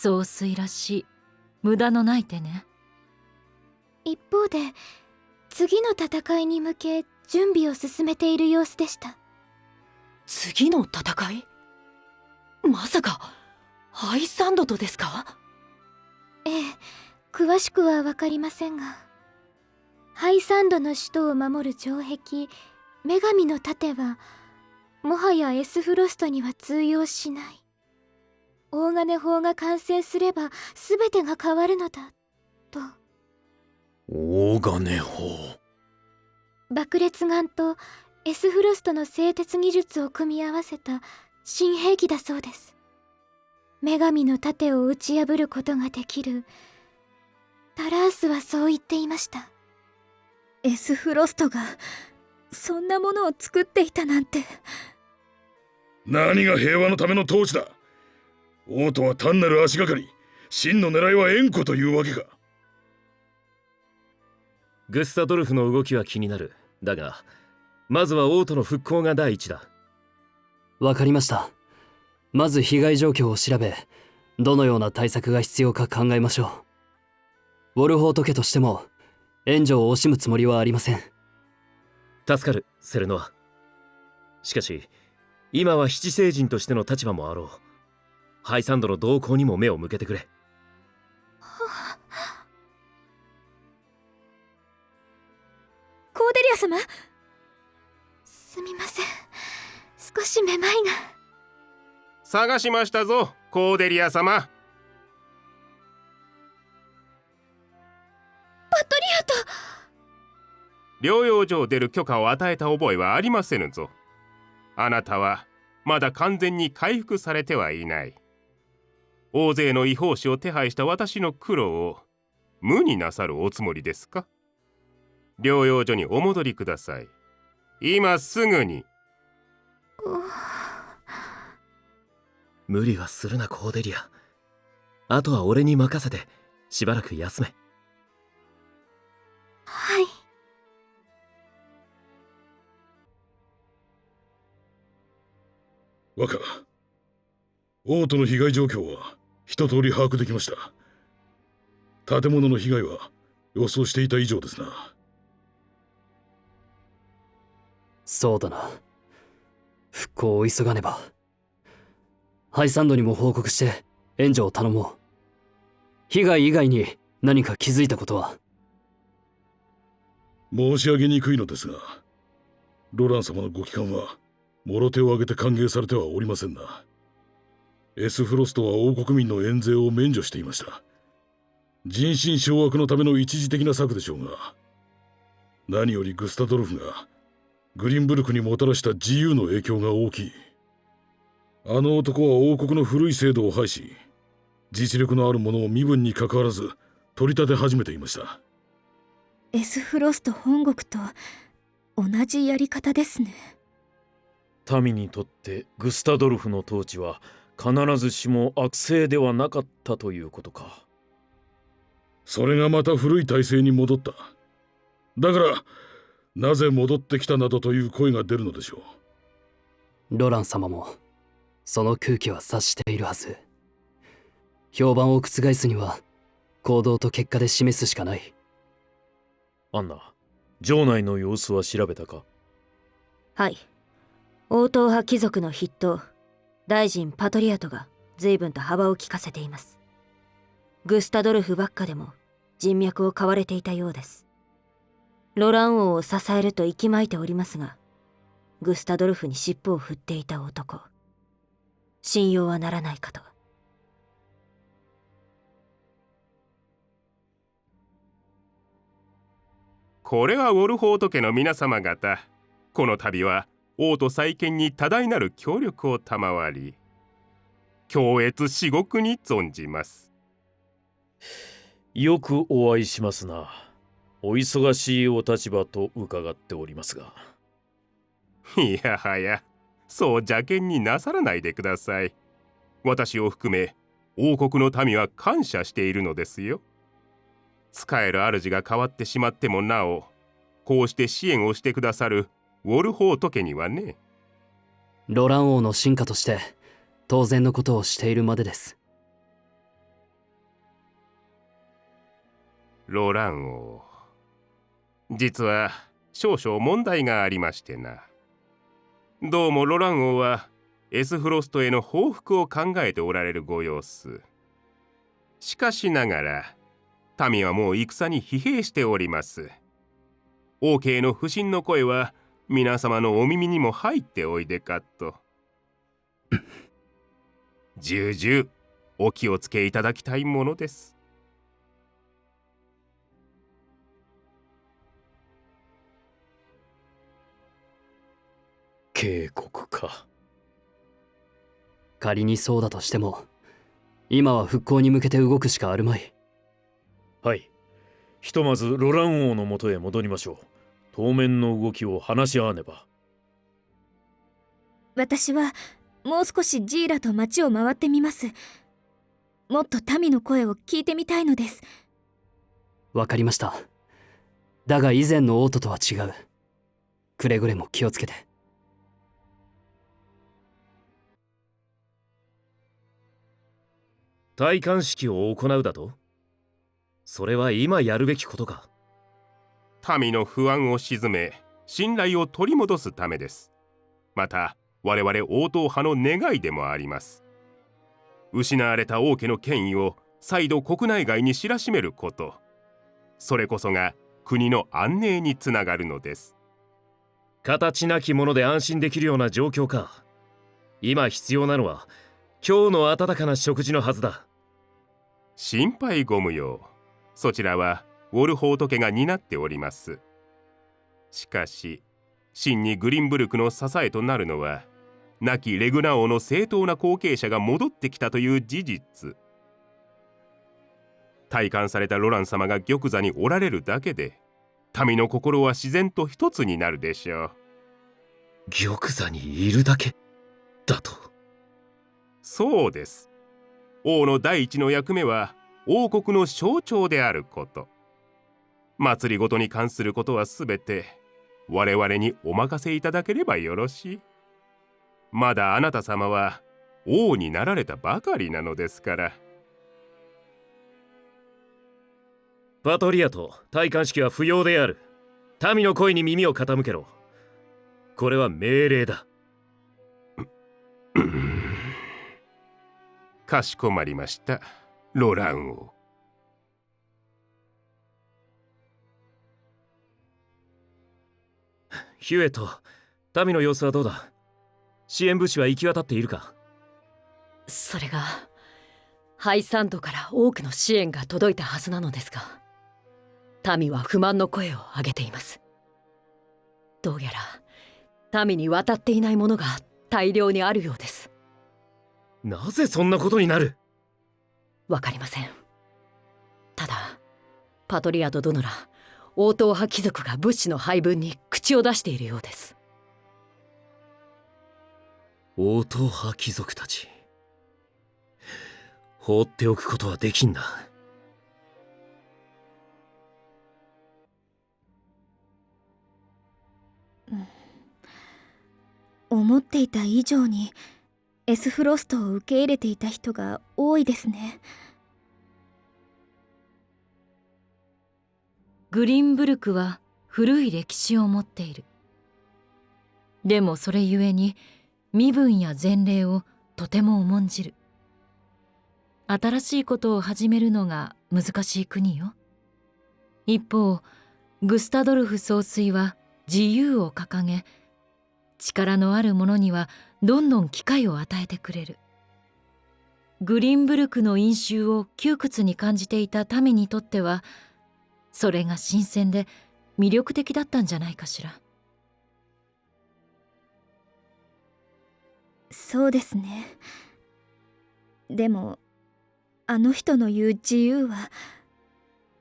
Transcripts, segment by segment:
総帥らしい無駄のない手ね。一方で次の戦いに向け準備を進めている様子でした。次の戦い？まさかハイサンドとですか？ええ、詳しくは分かりませんが、ハイサンドの首都を守る城壁女神の盾はもはやエスフロストには通用しない。大金砲が完成すれば全てが変わるのだと。大金砲。爆裂眼とエスフロストの製鉄技術を組み合わせた新兵器だそうです。女神の盾を打ち破ることができる。タラースはそう言っていました。エスフロストがそんなものを作っていたなんて。何が平和のための統治だ。王都は単なる足がかり、真の狙いは援護というわけか。グスタドルフの動きは気になる。だがまずは王都の復興が第一だ。わかりました。まず被害状況を調べ、どのような対策が必要か考えましょう。ウォルホート家としても援助を惜しむつもりはありません。助かる、セルノア。しかし今は七聖人としての立場もあろう。ハイサンドの動向にも目を向けてくれ。コーデリア様、すみません、少しめまいが。探しましたぞ、コーデリア様。パトリアと療養所を出る許可を与えた覚えはありませぬぞ。あなたはまだ完全に回復されてはいない。大勢の違法士を手配した私の苦労を無になさるおつもりですか？療養所にお戻りください。今すぐに。無理はするな、コーデリア。あとは俺に任せてしばらく休め。はい。若、王都の被害状況は一通り把握できました。建物の被害は予想していた以上ですな。そうだな。復興を急がねば。ハイサンドにも報告して援助を頼もう。被害以外に何か気づいたことは？申し上げにくいのですが、ロラン様のご帰還はもろ手を挙げて歓迎されてはおりませんな。エスフロストは王国民の援税を免除していました。人心掌握のための一時的な策でしょうが、何よりグスタドルフがグリンブルクにもたらした自由の影響が大きい。あの男は王国の古い制度を廃し、実力のある者を身分にかかわらず取り立て始めていました。エスフロスト本国と同じやり方ですね。民にとってグスタドルフの統治は必ずしも悪性ではなかったということか。それがまた古い体制に戻った。だからなぜ戻ってきたなどという声が出るのでしょう。ロラン様もその空気は察しているはず。評判を覆すには行動と結果で示すしかない。アンナ、城内の様子は調べたか？はい。王党派貴族の筆頭大臣パトリアトが随分と幅を利かせています。グスタドルフばっかでも人脈を買われていたようです。ロラン王を支えると息巻いておりますが、グスタドルフに尻尾を振っていた男、信用はならないかと。これはウォルホート家の皆様方、この度は王都再建に多大なる協力を賜り、恐悦至極に存じます。よくお会いしますな。お忙しいお立場と伺っておりますが。いやはや、そう邪険になさらないでください。私を含め王国の民は感謝しているのですよ。仕える主が変わってしまってもなお、こうして支援をしてくださるウォルホート家にはね。ロラン王の進化として当然のことをしているまでです。ロラン王、実は少々問題がありましてな。どうもロラン王はエスフロストへの報復を考えておられるご様子。しかしながら民はもう戦に疲弊しております。王家への不信の声は皆様のお耳にも入っておいでかと。重々お気をつけいただきたいものです。警告か。仮にそうだとしても、今は復興に向けて動くしかあるまい。はい。ひとまずロラン王のもとへ戻りましょう。当面の動きを話し合わねば。私はもう少しジーラと町を回ってみます。もっと民の声を聞いてみたいのです。わかりました。だが以前の王都とは違う。くれぐれも気をつけて。戴冠式を行うだと？それは今やるべきことか。民の不安を鎮め、信頼を取り戻すためです。また我々王党派の願いでもあります。失われた王家の権威を再度国内外に知らしめること、それこそが国の安寧につながるのです。形なきもので安心できるような状況か。今必要なのは今日の温かな食事のはずだ。心配ご無用。そちらはウォルホート家が担っております。しかし真にグリンブルクの支えとなるのは、亡きレグナ王の正当な後継者が戻ってきたという事実。戴冠されたロラン様が玉座におられるだけで、民の心は自然と一つになるでしょう。玉座にいるだけだと？そうです。王の第一の役目は王国の象徴であること。祭りごとに関することはすべて我々にお任せいただければよろしい。まだあなた様は王になられたばかりなのですから。パトリアと戴冠式は不要である。民の声に耳を傾けろ。これは命令だ。かしこまりました、ロラン王。ヒュエット、民の様子はどうだ？支援物資は行き渡っているか？それがハイサンドから多くの支援が届いたはずなのですが、民は不満の声を上げています。どうやら民に渡っていないものが大量にあるようです。なぜそんなことになる？わかりません。ただパトリアド殿ら王党派貴族が物資の配分に口を出しているようです。王党派貴族たち、放っておくことはできんな。思っていた以上にエスフロストを受け入れていた人が多いですね。グリンブルクは古い歴史を持っている。でもそれゆえに身分や前例をとても重んじる。新しいことを始めるのが難しい国よ。一方グスタドルフ総帥は自由を掲げ、力のある者にはどんどん機会を与えてくれる。グリンブルクの因習を窮屈に感じていた民にとっては、それが新鮮で魅力的だったんじゃないかしら。そうですね。でもあの人の言う自由は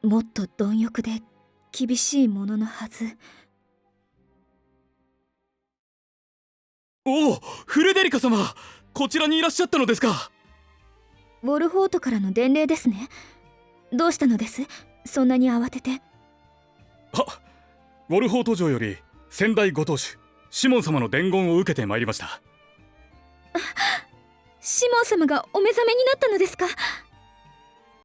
もっと貪欲で厳しいもののはず。おお、フレデリカ様、こちらにいらっしゃったのですか。ウォルホートからの伝令ですね。どうしたのです、そんなに慌てて。ウォルホート城より先代ご当主シモン様の伝言を受けてまいりました。シモン様がお目覚めになったのですか。